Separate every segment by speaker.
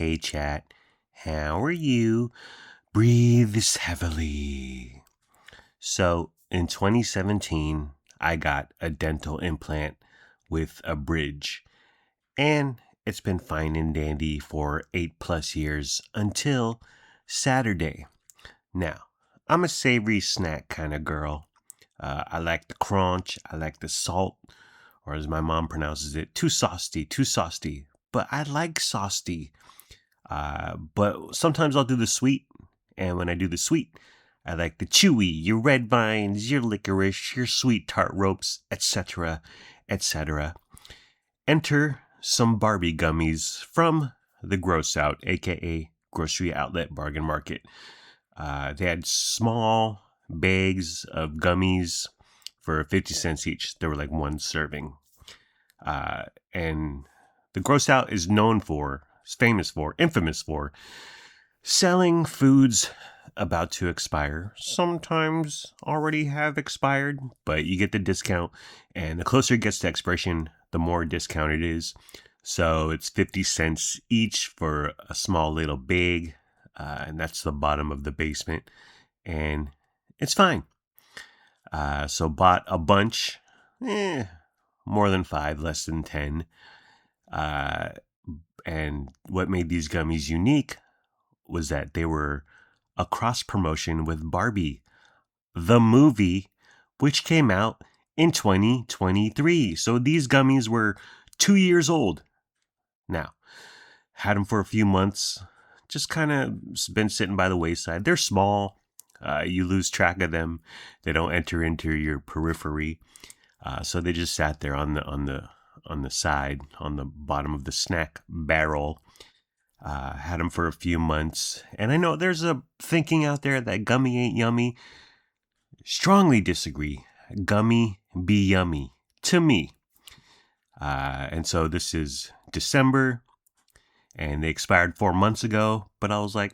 Speaker 1: Hey chat, how are you? Breathe heavily. So in 2017, I got a dental implant with a bridge, and it's been fine and dandy for 8+ years until Saturday. Now, I'm a savory snack kind of girl. I like the crunch, I like the salt, or as my mom pronounces it, too saucy, too saucy. But I like saucy. But sometimes I'll do the sweet, and when I do the sweet, I like the chewy, your red vines, your licorice, your sweet tart ropes, etc., etc. Enter some Barbie gummies from the Gross Out, aka Grocery Outlet Bargain Market. They had small bags of gummies for 50 cents each. They were like one serving. And the Gross Out is infamous for selling foods about to expire. Sometimes already have expired, but you get the discount. And the closer it gets to expiration, the more discount it is. So it's 50 cents each for a small little bag. And that's the bottom of the basement. And it's fine. So bought a bunch, more than 5, less than 10. And what made these gummies unique was that they were a cross promotion with Barbie, the movie, which came out in 2023. So these gummies were 2 years old. Now, had them for a few months, just kind of been sitting by the wayside. They're small. You lose track of them. They don't enter into your periphery. So they just sat there on the side, on the bottom of the snack barrel. Had them for a few months. And I know there's a thinking out there that gummy ain't yummy. Strongly disagree. Gummy be yummy to me. And so this is December, and they expired 4 months ago. But I was like,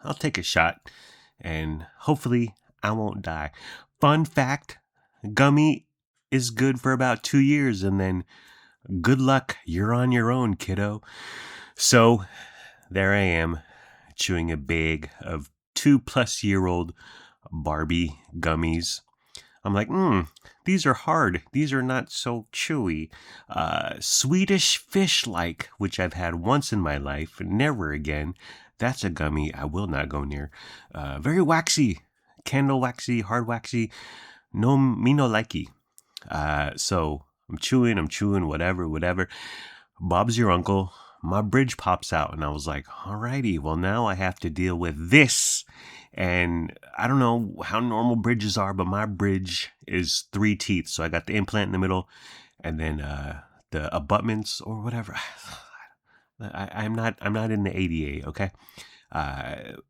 Speaker 1: I'll take a shot, and hopefully I won't die. Fun fact, gummy is good for about 2 years, and then good luck, you're on your own, kiddo. So there I am, chewing a bag of 2+ year-old Barbie gummies. I'm like, these are hard. These are not so chewy. Swedish fish-like, which I've had once in my life, never again. That's a gummy I will not go near. Very waxy, candle waxy, hard waxy. No, me no likey. So I'm chewing, whatever. Bob's your uncle. My bridge pops out, and I was like, alrighty, well, now I have to deal with this. And I don't know how normal bridges are, but my bridge is 3 teeth. So I got the implant in the middle, and then the abutments or whatever. I'm not in the ADA, okay?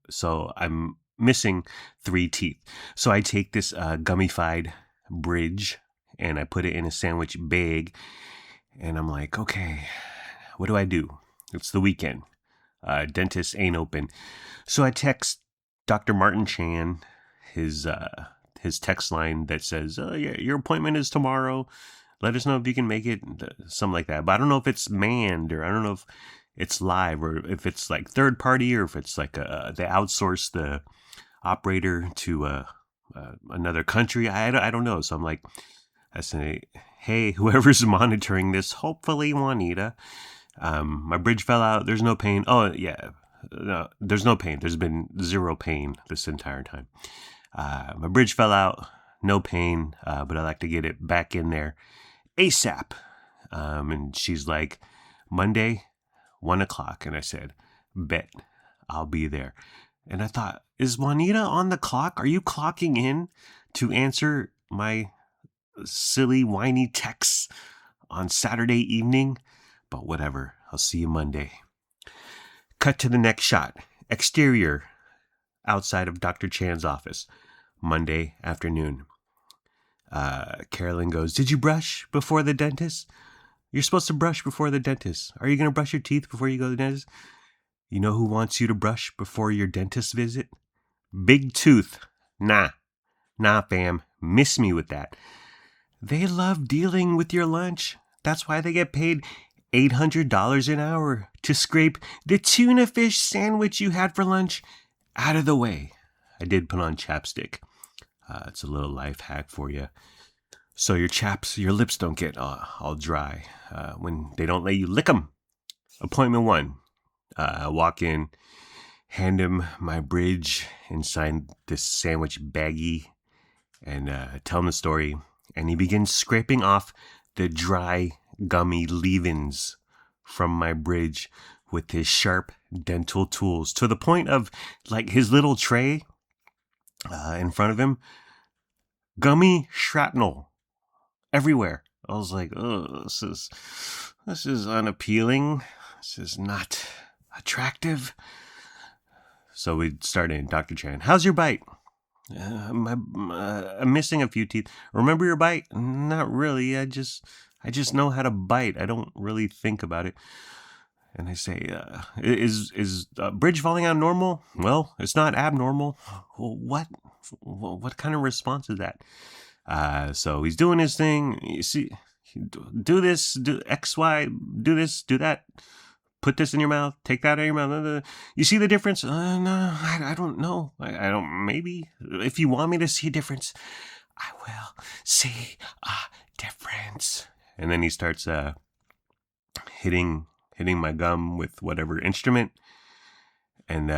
Speaker 1: So I'm missing 3 teeth. So I take this gummified bridge, and I put it in a sandwich bag, and I'm like, okay, what do I do? It's the weekend. Dentist ain't open. So I text Dr. Martin Chan, his text line that says, oh, yeah, your appointment is tomorrow. Let us know if you can make it, something like that. But I don't know if it's manned, or I don't know if it's live, or if it's like third party, or if it's like they outsource the operator to another country. I don't know. So I'm like, I say, hey, whoever's monitoring this, hopefully Juanita. My bridge fell out. There's no pain. Oh, yeah. No, there's no pain. There's been 0 pain this entire time. My bridge fell out. No pain, but I like to get it back in there ASAP. And she's like, Monday, 1 o'clock. And I said, bet, I'll be there. And I thought, is Juanita on the clock? Are you clocking in to answer my silly, whiny texts on Saturday evening? But whatever, I'll see you Monday. Cut to the next shot. Exterior, outside of Dr. Chan's office. Monday afternoon. Carolyn goes, did you brush before the dentist? You're supposed to brush before the dentist. Are you going to brush your teeth before you go to the dentist? You know who wants you to brush before your dentist visit? Big Tooth. Nah, fam. Miss me with that. They love dealing with your lunch. That's why they get paid $800 an hour to scrape the tuna fish sandwich you had for lunch out of the way. I did put on chapstick. It's a little life hack for you. So your lips don't get all dry when they don't let you lick them. Appointment 1. I walk in, hand him my bridge inside this sandwich baggie, and tell him the story. And he begins scraping off the dry, gummy leavings from my bridge with his sharp dental tools, to the point of, like, his little tray in front of him, gummy shrapnel everywhere. I was like, oh, this is unappealing. This is not attractive. So we started. Dr. Chan, how's your bite? I'm missing a few teeth. Remember your bite? Not really. I just know how to bite. I don't really think about it. And I say, is bridge falling out normal? Well, it's not abnormal. Well, what kind of response is that? So he's doing his thing. You see, do this, do X, Y, do this, do that. Put this in your mouth. Take that out of your mouth. You see the difference? No, I don't know. I don't. Maybe if you want me to see a difference, I will see a difference. And then he starts hitting my gum with whatever instrument, and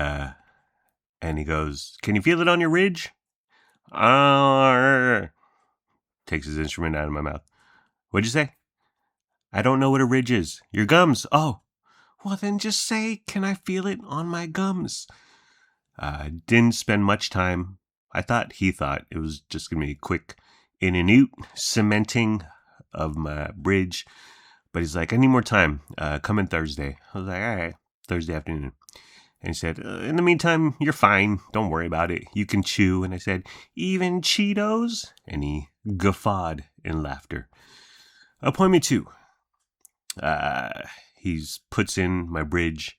Speaker 1: he goes, "Can you feel it on your ridge?" Takes his instrument out of my mouth. What'd you say? I don't know what a ridge is. Your gums. Oh. Well, then just say, can I feel it on my gums? Didn't spend much time. He thought it was just going to be a quick in and out cementing of my bridge. But he's like, I need more time. Come in Thursday. I was like, all right, Thursday afternoon. And he said, in the meantime, you're fine. Don't worry about it. You can chew. And I said, even Cheetos? And he guffawed in laughter. Appointment 2. He puts in my bridge,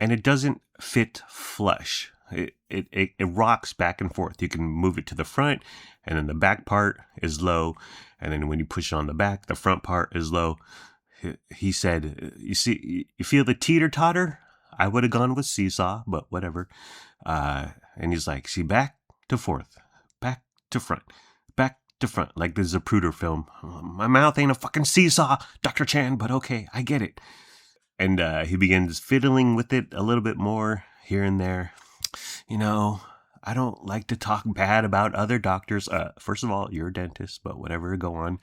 Speaker 1: and it doesn't fit flush. It rocks back and forth. You can move it to the front, and then the back part is low, and then when you push it on the back, the front part is low. He said, you feel the teeter-totter? I would have gone with seesaw, but whatever. And he's like, see, back to forth, back to front, back to front, like the Zapruder film. My mouth ain't a fucking seesaw, Dr. Chan, but okay, I get it. And he begins fiddling with it a little bit more here and there. You know, I don't like to talk bad about other doctors. First of all, you're a dentist, but whatever, go on.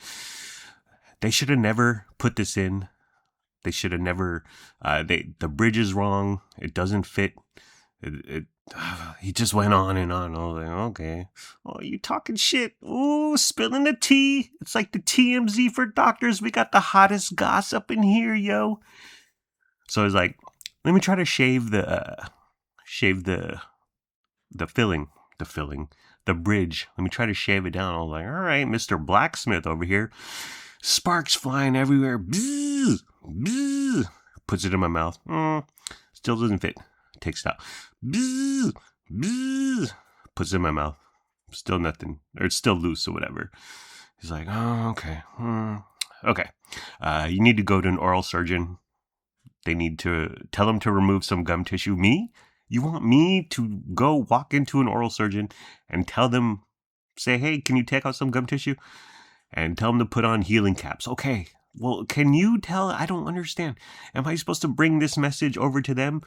Speaker 1: They should have never put this in. They should have never. The bridge is wrong. It doesn't fit. He just went on and on. I was like, okay. Oh, you talking shit. Ooh, spilling the tea. It's like the TMZ for doctors. We got the hottest gossip in here, yo. So I was like, let me try to shave the bridge. Let me try to shave it down. I was like, all right, Mr. Blacksmith over here. Sparks flying everywhere. Bzzz, bzzz. Puts it in my mouth. Still doesn't fit. Takes it out. Bzzz, bzzz. Puts it in my mouth. Still nothing. Or it's still loose or whatever. He's like, oh, okay. Okay. You need to go to an oral surgeon. They need to tell him to remove some gum tissue. Me? You want me to go walk into an oral surgeon and tell them, say, hey, can you take out some gum tissue? And tell them to put on healing caps. Okay. Well, can you tell? I don't understand. Am I supposed to bring this message over to them?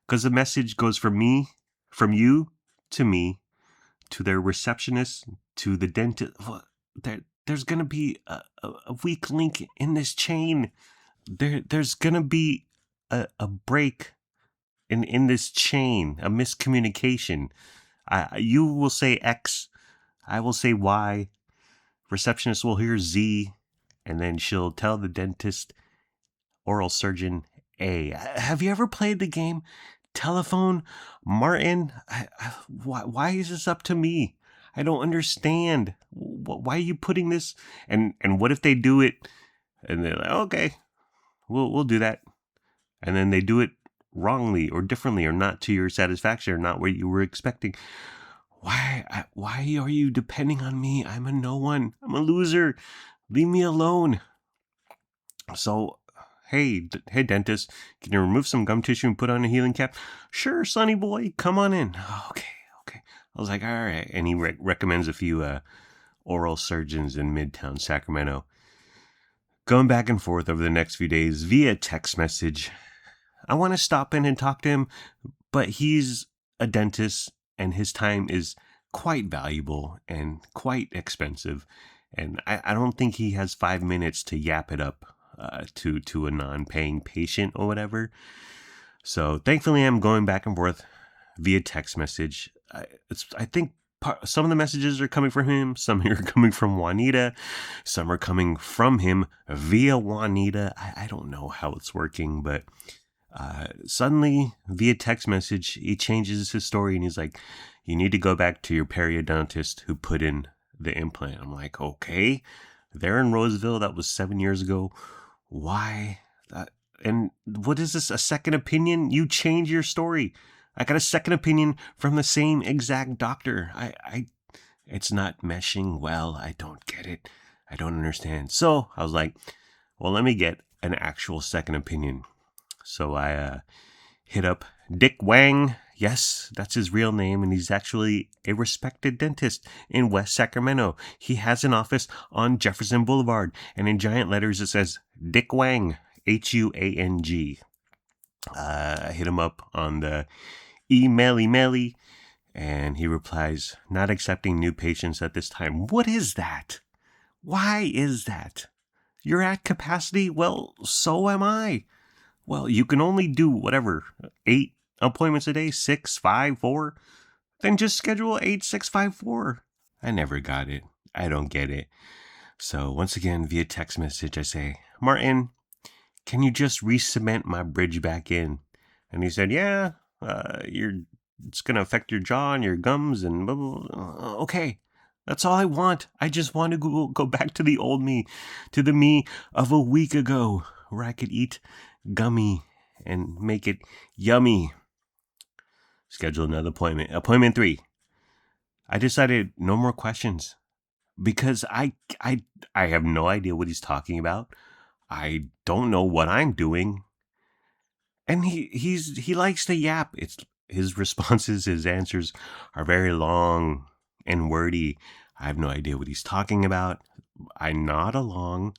Speaker 1: Because the message goes from you, to me, to their receptionist, to the dentist. There's going to be a weak link in this chain. There's going to be a break in this chain, a miscommunication. You will say X, I will say Y, receptionist will hear Z, and then she'll tell the dentist, oral surgeon A. Have you ever played the game Telephone Martin? Why is this up to me? I don't understand. Why are you putting this? And what if they do it and they're like, okay, we'll do that. And then they do it wrongly or differently or not to your satisfaction or not what you were expecting. Why are you depending on me? I'm a no one. I'm a loser. Leave me alone. So Hey, dentist, can you remove some gum tissue and put on a healing cap? Sure, sonny boy, come on in. Okay. I was like, all right. And he recommends a few oral surgeons in Midtown Sacramento. Going back and forth over the next few days via text message. I want to stop in and talk to him, but he's a dentist and his time is quite valuable and quite expensive. And I don't think he has 5 minutes to yap it up to a non-paying patient or whatever. So thankfully, I'm going back and forth via text message. I think some of the messages are coming from him. Some are coming from Juanita. Some are coming from him via Juanita. I don't know how it's working, but suddenly via text message, he changes his story and he's like, you need to go back to your periodontist who put in the implant. I'm like, okay, there in Roseville, that was 7 years ago. Why? And what is this? A second opinion? You change your story. I got a second opinion from the same exact doctor. It's not meshing well. I don't get it. I don't understand. So I was like, well, let me get an actual second opinion. So I hit up Dick Wang. Yes, that's his real name, and he's actually a respected dentist in West Sacramento. He has an office on Jefferson Boulevard, and in giant letters it says Dick Wang, Huang. I hit him up on the emaily, and he replies, not accepting new patients at this time. What is that? Why is that? You're at capacity? Well, so am I. Well, you can only do whatever, 8 appointments a day, 6, 5, 4. Then just schedule 8, 6, 5, 4. I never got it. I don't get it. So once again, via text message, I say, Martin, can you just re-cement my bridge back in? And he said, yeah, it's going to affect your jaw and your gums and blah, blah, blah. Okay, that's all I want. I just want to go back to the old me, to the me of a week ago, where I could eat gummy and make it yummy. Schedule another appointment. Appointment 3. I decided no more questions because I have no idea what he's talking about. I don't know what I'm doing. And he likes to yap. It's his responses, his answers are very long and wordy. I have no idea what he's talking about. I nod along.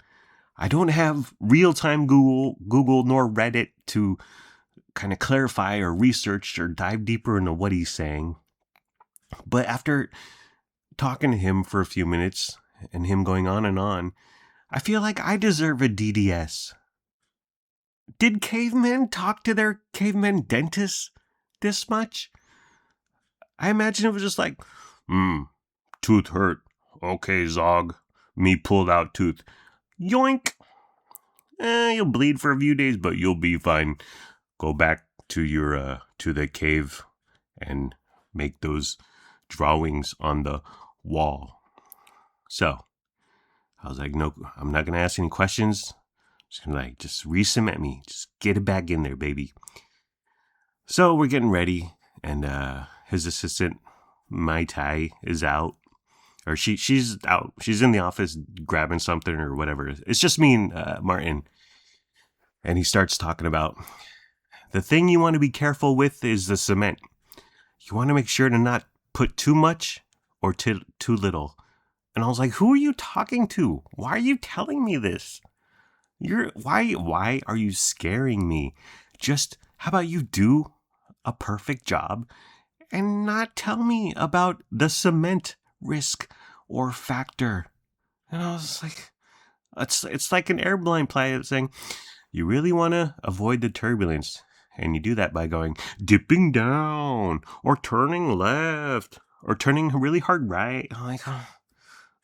Speaker 1: I don't have real-time Google nor Reddit to kind of clarify or research or dive deeper into what he's saying. But after talking to him for a few minutes and him going on and on, I feel like I deserve a DDS. Did cavemen talk to their cavemen dentists this much? I imagine it was just like, tooth hurt. Okay, Zog. Me pulled out tooth. Yoink. You'll bleed for a few days, but you'll be fine. Go back to your to the cave and make those drawings on the wall. So I was like, no, I'm not gonna ask any questions. Just gonna just re-cement me. Just get it back in there, baby. So we're getting ready, and his assistant Mai Tai is out. Or she's out. She's in the office grabbing something or whatever. It's just me and Martin. And he starts talking about the thing you want to be careful with is the cement. You want to make sure to not put too much or too little. And I was like, who are you talking to? Why are you telling me this? Why are you scaring me? Just how about you do a perfect job and not tell me about the cement risk or factor? And I was like, it's like an airline pilot saying, you really want to avoid the turbulence. And you do that by going dipping down or turning left or turning really hard right. I'm like, oh,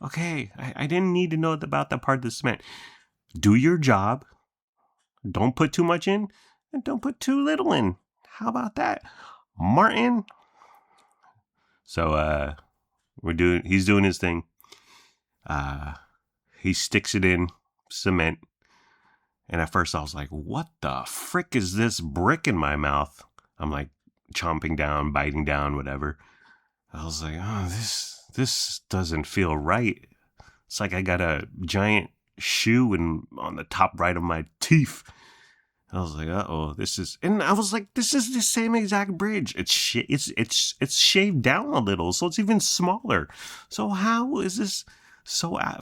Speaker 1: okay, I didn't need to know about that part of the cement. Do your job. Don't put too much in and don't put too little in. How about that, Martin? So he's doing his thing. He sticks it in cement. And at first I was like, what the frick is this brick in my mouth? I'm like chomping down, biting down, whatever. I was like, oh, this doesn't feel right. It's like I got a giant shoe on the top right of my teeth. I was like, uh-oh, and I was like, this is the same exact bridge. It's shaved down a little, so it's even smaller. So how is this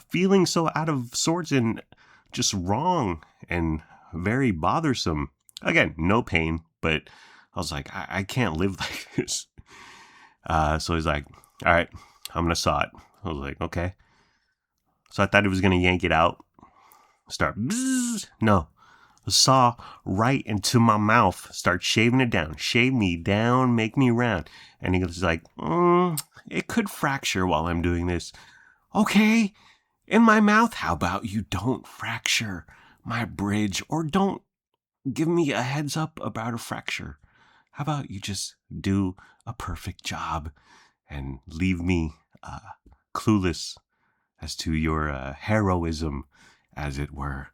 Speaker 1: feeling so out of sorts and just wrong and very bothersome? Again, no pain, but I was like, I can't live like this. So he's like, all right, I'm gonna saw it. I was like, okay. So I thought he was gonna yank it out, start. Bzzz. No, saw right into my mouth, start shaving it down. Shave me down, make me round. And he was like, it could fracture while I'm doing this. Okay, in my mouth, how about you don't fracture my bridge or don't give me a heads up about a fracture? How about you just do a perfect job and leave me clueless as to your heroism, as it were.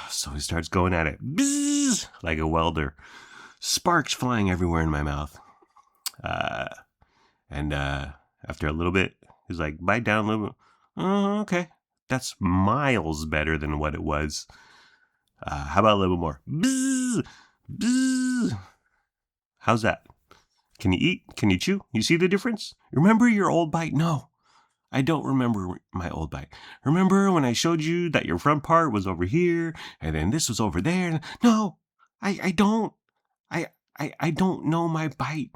Speaker 1: So he starts going at it, bzzz, like a welder. Sparks flying everywhere in my mouth. And after a little bit, he's like, bite down a little bit. Oh, okay. That's miles better than what it was. How about a little more? Bzzz, bzzz. How's that? Can you eat? Can you chew? You see the difference? Remember your old bite? No. I don't remember my old bite. Remember when I showed you that your front part was over here and then this was over there? No, I don't. I don't know my bite.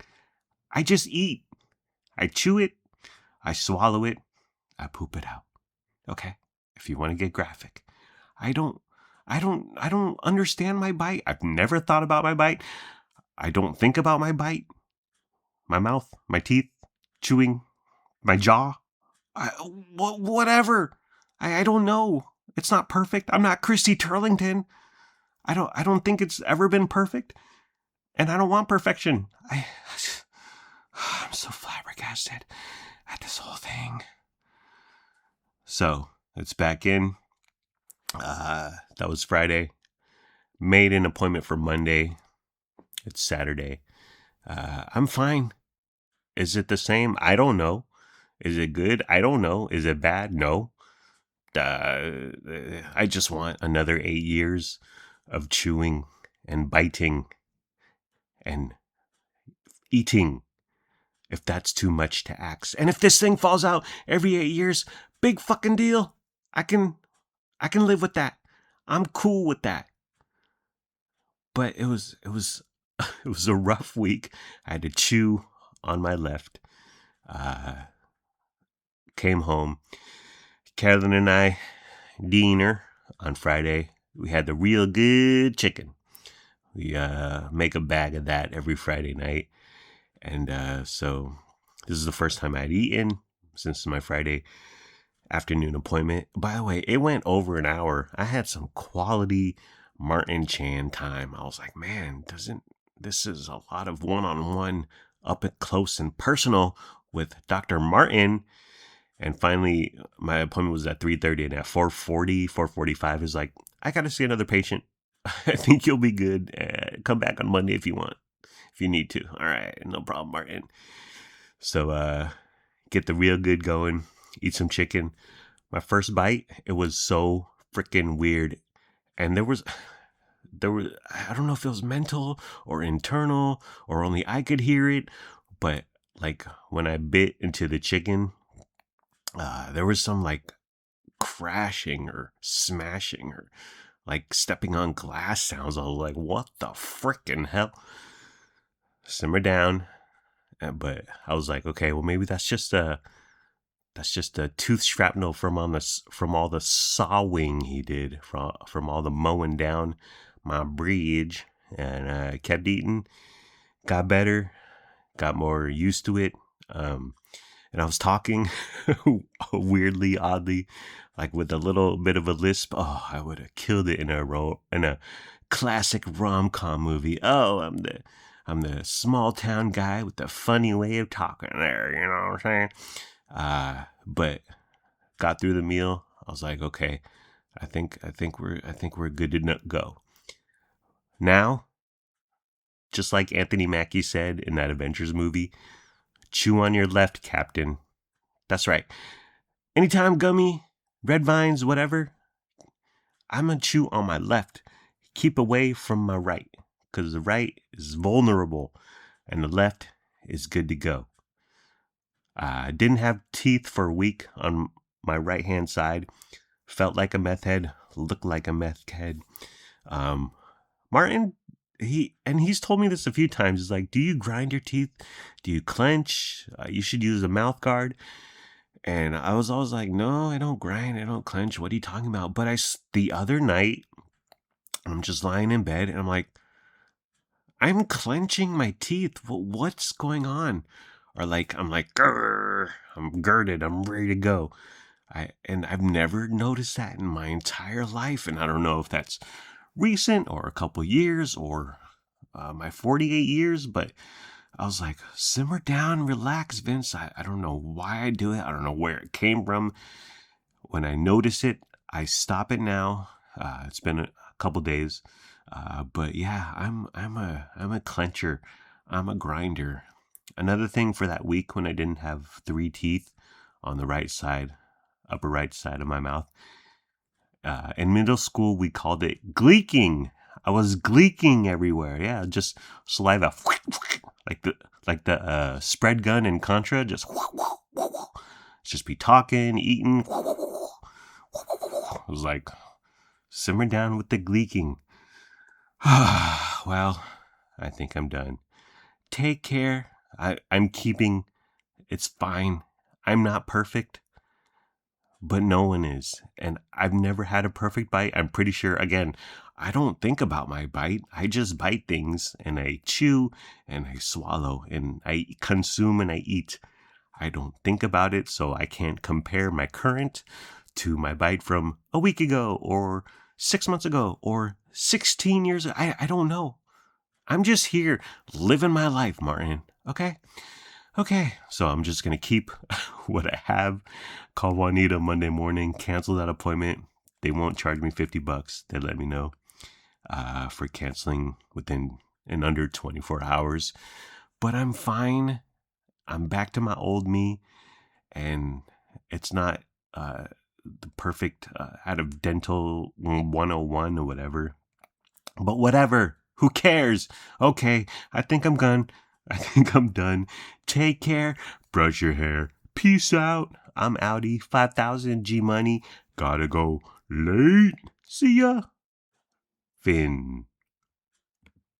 Speaker 1: I just eat. I chew it. I swallow it. I poop it out. Okay? If you want to get graphic. I don't understand my bite. I've never thought about my bite. I don't think about my bite. My mouth, my teeth, chewing, my jaw. Whatever. I don't know. It's not perfect. I'm not Christy Turlington. I don't think it's ever been perfect, and I don't want perfection. I'm so flabbergasted at this whole thing. So it's back in. That was Friday. Made an appointment for Monday. It's Saturday. I'm fine. Is it the same? I don't know. Is it good? I don't know. Is it bad? No. I just want another 8 years of chewing and biting and eating, if that's too much to ask. And if this thing falls out every 8 years, big fucking deal. I can live with that. I'm cool with that. But it was it was a rough week. I had to chew on my left. Came home. Carolyn and I, dinner on Friday. We had the real good chicken. We make a bag of that every Friday night. And so this is the first time I'd eaten since my Friday afternoon appointment. By the way, it went over an hour. I had some quality Martin Chan time. I was like, man, this is a lot of one-on-one, up close and personal with Dr. Martin. And finally, my appointment was at 3:30, and at 4:40, 4:45 is like, I got to see another patient. I think you'll be good. Come back on Monday if you want, if you need to. All right, no problem, Martin. So get the real good going, eat some chicken. My first bite, it was so freaking weird. And there was, I don't know if it was mental or internal or only I could hear it, but like when I bit into the chicken, there was some like crashing or smashing or like stepping on glass sounds. I was like, what the frickin' hell? Simmer down. But I was like, okay, well maybe that's just a tooth shrapnel from all the sawing he did from all the mowing down my bridge. And I kept eating, got better, got more used to it. And I was talking weirdly, oddly, like with a little bit of a lisp. Oh, I would have killed it in a classic rom-com movie. Oh, I'm the small town guy with the funny way of talking there, you know what I'm saying? But got through the meal. I was like, okay, I think we're good to go. Now, just like Anthony Mackie said in that Avengers movie, chew on your left, Captain. That's right. Anytime gummy, red vines, whatever, I'm going to chew on my left. keep away from my right, because the right is vulnerable and the left is good to go. I didn't have teeth for a week on my right hand side. Felt like a meth head, looked like a meth head. Um, Martin, he's told me this a few times. He's like, do you grind your teeth? Do you clench? You should use a mouth guard. And I was always like, no, I don't grind. I don't clench. What are you talking about? But the other night, I'm just lying in bed and I'm like, I'm clenching my teeth. What's going on? Or like, I'm like, grr, I'm girded. I'm ready to go. I've never noticed that in my entire life. And I don't know if that's recent or a couple years or my 48 years, but I was like, simmer down, relax, Vince. I don't know why I do it. I don't know where it came from. When I notice it, I stop it now. It's been a couple days. But yeah, I'm a clencher. I'm a grinder. Another thing for that week when I didn't have 3 teeth on the right side, upper right side of my mouth. In middle school, we called it gleeking. I was gleeking everywhere. Yeah, just saliva, like the spread gun in Contra. Just be talking, eating. It was like simmer down with the gleeking. Well, I think I'm done. Take care. I'm keeping. It's fine. I'm not perfect, but no one is. And I've never had a perfect bite. I'm pretty sure, again, I don't think about my bite. I just bite things and I chew and I swallow and I consume and I eat. I don't think about it, so I can't compare my current to my bite from a week ago or 6 months ago or 16 years ago. I don't know. I'm just here living my life, Martin. Okay? Okay. So I'm just going to keep what I have. Call Juanita Monday morning, cancel that appointment. They won't charge me $50. They let me know for canceling within and under 24 hours. But I'm fine. I'm back to my old me. And it's not the perfect out of dental 101 or whatever. But whatever. Who cares? Okay, I think I'm done. Take care. Brush your hair. Peace out. I'm outie. 5,000 G money. Gotta go late. See ya. Finn.